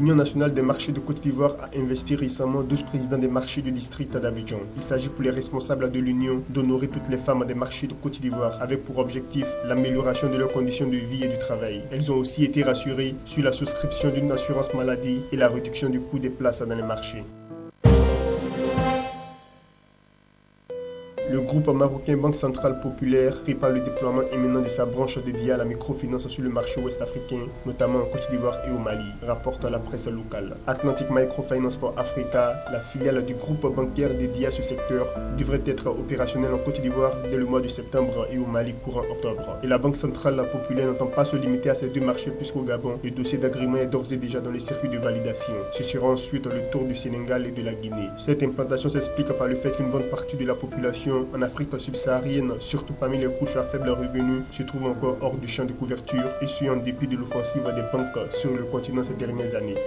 L'Union nationale des marchés de Côte d'Ivoire a investi récemment 12 présidents des marchés du district d'Abidjan. Il s'agit pour les responsables de l'Union d'honorer toutes les femmes des marchés de Côte d'Ivoire avec pour objectif l'amélioration de leurs conditions de vie et du travail. Elles ont aussi été rassurées sur la souscription d'une assurance maladie et la réduction du coût des places dans les marchés. Le groupe marocain Banque Centrale Populaire prépare le déploiement imminent de sa branche dédiée à la microfinance sur le marché ouest africain, notamment en Côte d'Ivoire et au Mali, rapporte la presse locale. Atlantic Microfinance for Africa, la filiale du groupe bancaire dédié à ce secteur, devrait être opérationnelle en Côte d'Ivoire dès le mois de septembre et au Mali courant octobre. Et la Banque Centrale Populaire n'entend pas se limiter à ces deux marchés puisqu'au Gabon, le dossier d'agrément est d'ores et déjà dans les circuits de validation. Ce sera ensuite le tour du Sénégal et de la Guinée. Cette implantation s'explique par le fait qu'une bonne partie de la population en Afrique subsaharienne, surtout parmi les couches à faible revenu, se trouve encore hors du champ de couverture et ce en dépit de l'offensive des banques sur le continent ces dernières années.